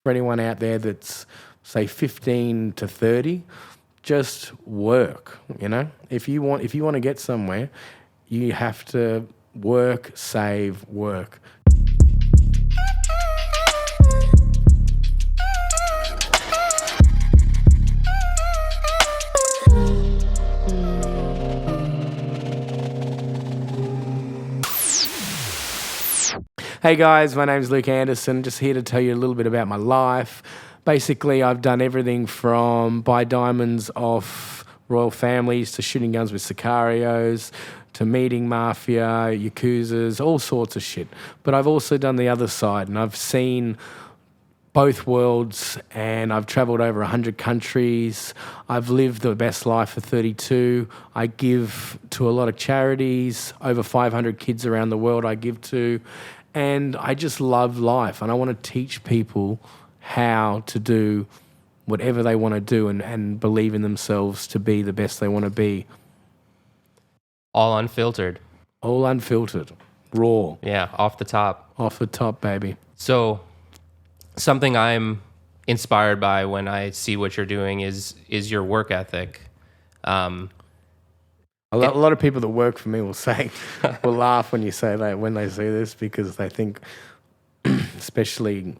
for anyone out there that's, say, 15 to 30, just work, you know? If you want to get somewhere, you have to work, save, work. Hey guys, my name's Luke Anderson, just here to tell you a little bit about my life. Basically, I've done everything from buy diamonds off royal families to shooting guns with sicarios to meeting mafia, yakuzas, all sorts of shit. But I've also done the other side, and I've seen both worlds, and I've traveled over 100 countries. I've lived the best life for 32. I give to a lot of charities, over 500 kids around the world I give to. And I just love life, and I want to teach people how to do whatever they want to do and believe in themselves to be the best they want to be. All unfiltered. All unfiltered. Raw. Yeah, off the top. Off the top, baby. So something I'm inspired by when I see what you're doing is your work ethic. A lot of people that work for me will laugh when you say that, when they see this, because they think, especially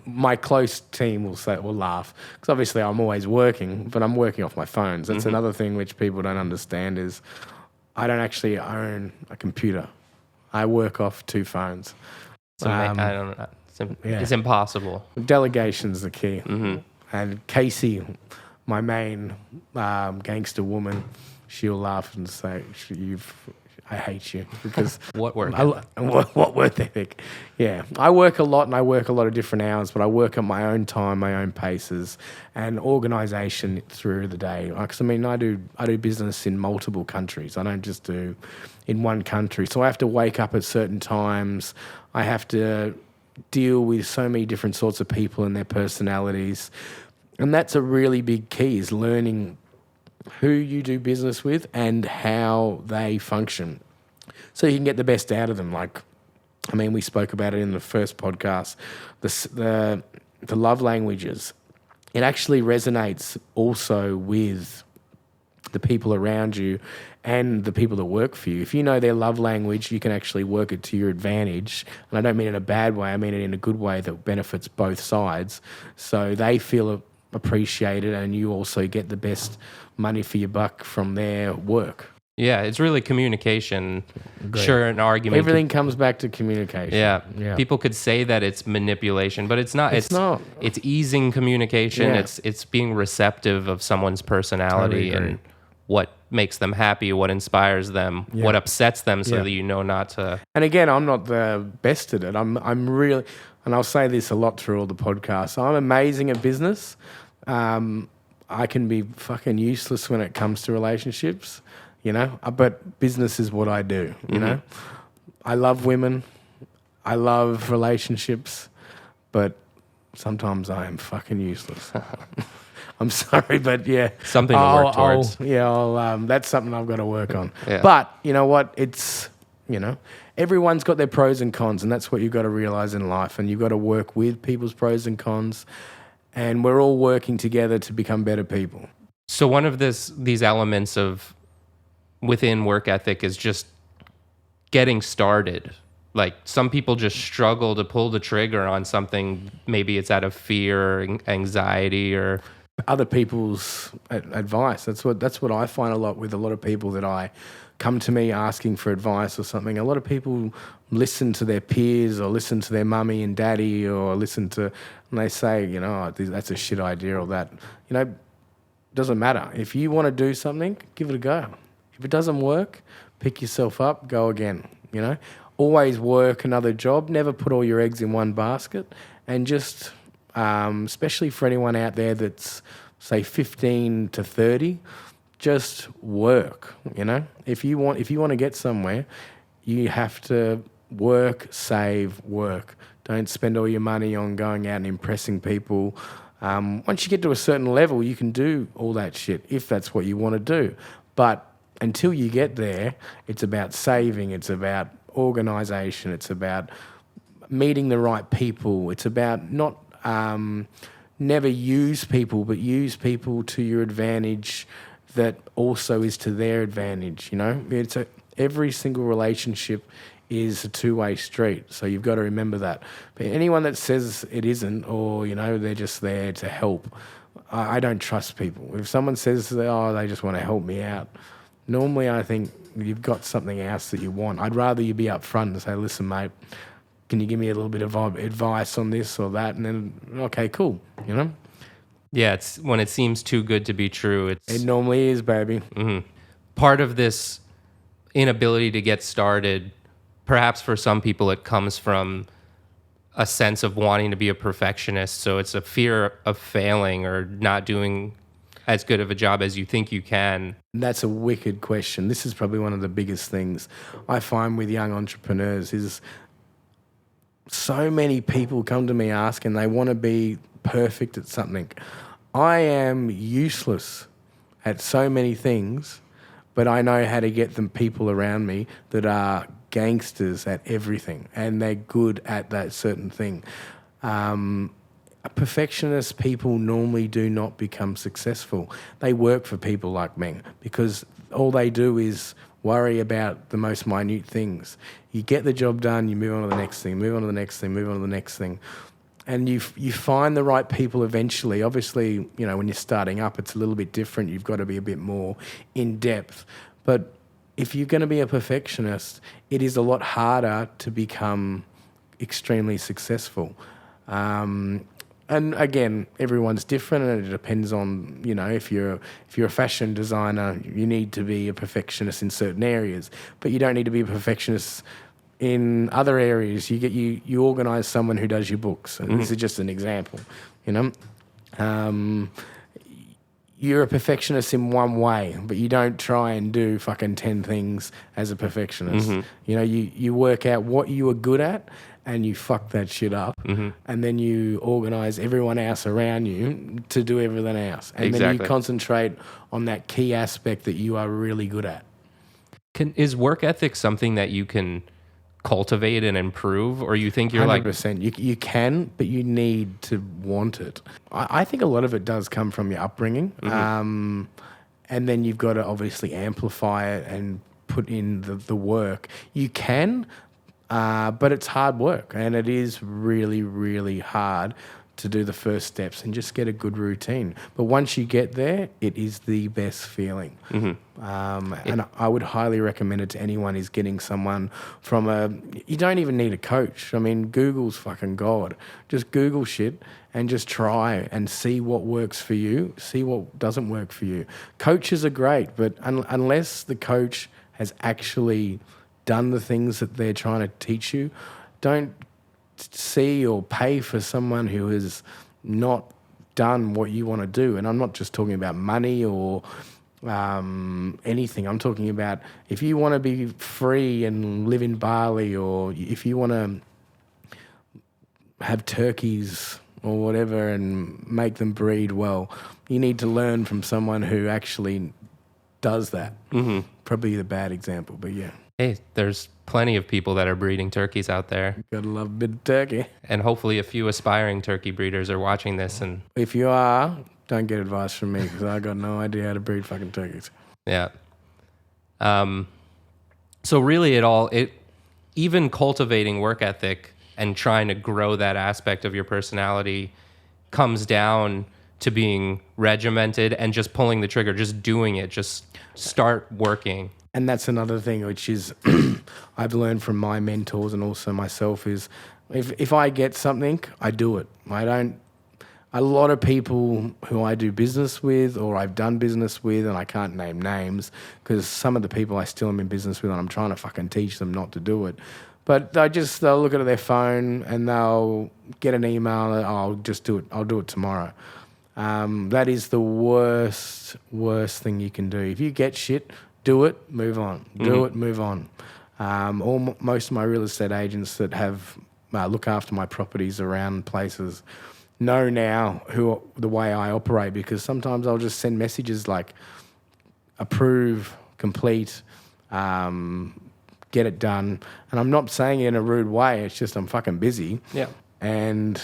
my close team will laugh. Because obviously I'm always working, but I'm working off my phones. That's another thing which people don't understand is I don't actually own a computer. I work off 2 phones. I don't know. It's impossible. Delegation's the key. Mm-hmm. And Casey, my main gangster woman, she'll laugh and say, I hate you because what work? What work ethic? Yeah, I work a lot and I work a lot of different hours, but I work at my own time, my own paces, and organisation through the day. Because I do business in multiple countries. I don't just do in one country, so I have to wake up at certain times. I have to deal with so many different sorts of people and their personalities, and that's a really big key, is learning who you do business with and how they function, so you can get the best out of them. We spoke about it in the first podcast, the love languages. It actually resonates also with the people around you and the people that work for you. If you know their love language, you can actually work it to your advantage. And I don't mean it in a bad way, I mean it in a good way that benefits both sides. So they feel appreciated and you also get the best money for your buck from their work. Yeah, it's really communication. Agreed. Sure, an argument. Everything comes back to communication. Yeah. People could say that it's manipulation, but it's not. It's not. It's easing communication. Yeah. It's being receptive of someone's personality and what makes them happy, what inspires them, what upsets them, so that you know not to. And again, I'm not the best at it. I'm really, and I'll say this a lot through all the podcasts, I'm amazing at business. I can be fucking useless when it comes to relationships, you know, but business is what I do, you know. I love women, I love relationships, but sometimes I am fucking useless. I'm sorry, but yeah. Something to work towards. That's something I've got to work on. Yeah. But you know what? Everyone's got their pros and cons, and that's what you've got to realize in life, and you've got to work with people's pros and cons. And we're all working together to become better people. So one of these elements of within work ethic is just getting started. Like some people just struggle to pull the trigger on something. Maybe it's out of fear, or anxiety, or other people's advice. That's what I find a lot with a lot of people that I come to me asking for advice or something. A lot of people listen to their peers or listen to their mummy and daddy or and they say, that's a shit idea or that. Doesn't matter. If you want to do something, give it a go. If it doesn't work, pick yourself up, go again, Always work another job. Never put all your eggs in one basket. And just, especially for anyone out there that's, say, 15 to 30, just work, If you want to get somewhere, you have to work, save, work. Don't spend all your money on going out and impressing people. Once you get to a certain level, you can do all that shit if that's what you want to do. But until you get there, it's about saving, it's about organisation, it's about meeting the right people, it's about not never use people, but use people to your advantage that also is to their advantage, you know? Every single relationship is a two-way street, so you've got to remember that. But anyone that says it isn't, or, you know, they're just there to help, I don't trust people. If someone says, oh, they just want to help me out, normally I think you've got something else that you want. I'd rather you be upfront and say, listen, mate, can you give me a little bit of advice on this or that? And then, okay, cool, you know? Yeah, it's when it seems too good to be true. It normally is, baby. Part of this inability to get started, perhaps for some people, it comes from a sense of wanting to be a perfectionist. So it's a fear of failing or not doing as good of a job as you think you can. That's a wicked question. This is probably one of the biggest things I find with young entrepreneurs is so many people come to me asking they want to be perfect at something. I am useless at so many things, but I know how to get them people around me that are gangsters at everything and they're good at that certain thing. Perfectionist people normally do not become successful. They work for people like me because all they do is worry about the most minute things. You get the job done, you move on to the next thing, move on to the next thing, move on to the next thing. And you find the right people eventually. Obviously, you know, when you're starting up, it's a little bit different. You've got to be a bit more in depth. But if you're going to be a perfectionist, it is a lot harder to become extremely successful. And again, everyone's different, and it depends on, you know, if you're a fashion designer, you need to be a perfectionist in certain areas, but you don't need to be a perfectionist in other areas. You organise someone who does your books, and this is just an example, you know. You're a perfectionist in one way, but you don't try and do fucking 10 things as a perfectionist. You know, you work out what you are good at and you fuck that shit up, and then you organise everyone else around you to do everything else. And then you concentrate on that key aspect that you are really good at. Is work ethic something that you can cultivate and improve, or you think you're 100%. You can, but you need to want it. I think a lot of it does come from your upbringing, and then you've got to obviously amplify it and put in the work. You can, but it's hard work, and it is really, really hard to do the first steps and just get a good routine. But once you get there, it is the best feeling. And I would highly recommend it to anyone who's getting someone you don't even need a coach. I mean, Google's fucking God. Just Google shit and just try and see what works for you, see what doesn't work for you. Coaches are great, but unless the coach has actually done the things that they're trying to teach you, don't see or pay for someone who has not done what you want to do. And I'm not just talking about money or anything. I'm talking about if you want to be free and live in Bali, or if you want to have turkeys or whatever and make them breed well, you need to learn from someone who actually does that. Probably the bad example, but yeah. Hey, there's plenty of people that are breeding turkeys out there. Gotta love a bit of turkey. And hopefully a few aspiring turkey breeders are watching this. And if you are, don't get advice from me because I got no idea how to breed fucking turkeys. Yeah. So really even cultivating work ethic and trying to grow that aspect of your personality comes down to being regimented and just pulling the trigger, just doing it, just start working. And that's another thing which is I've learned from my mentors and also myself is if I get something, I do it. A lot of people who I do business with or I've done business with, and I can't name names because some of the people I still am in business with and I'm trying to fucking teach them not to do it. But they'll look at their phone and they'll get an email, I'll just do it. I'll do it tomorrow. That is the worst thing you can do. If you get shit, do it, move on. Do it, move on. Most of my real estate agents that have look after my properties around places know now the way I operate, because sometimes I'll just send messages like approve, complete, get it done. And I'm not saying it in a rude way. It's just I'm fucking busy. Yeah. And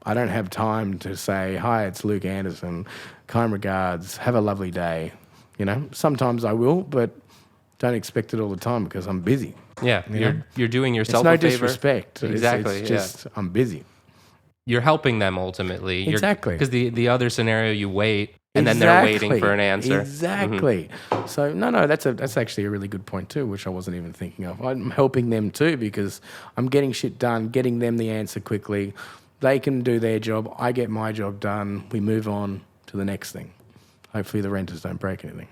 I don't have time to say, hi, it's Luke Anderson, kind regards, have a lovely day. You know, sometimes I will, but don't expect it all the time because I'm busy. Yeah, you're doing It's yourself no a favor. disrespect. Exactly. It's just I'm busy. You're helping them ultimately. Exactly. Because the other scenario, you wait, and then they're waiting for an answer. Exactly. So no, that's actually a really good point too, which I wasn't even thinking of. I'm helping them too because I'm getting shit done, getting them the answer quickly. They can do their job. I get my job done. We move on to the next thing. Hopefully the renters don't break anything.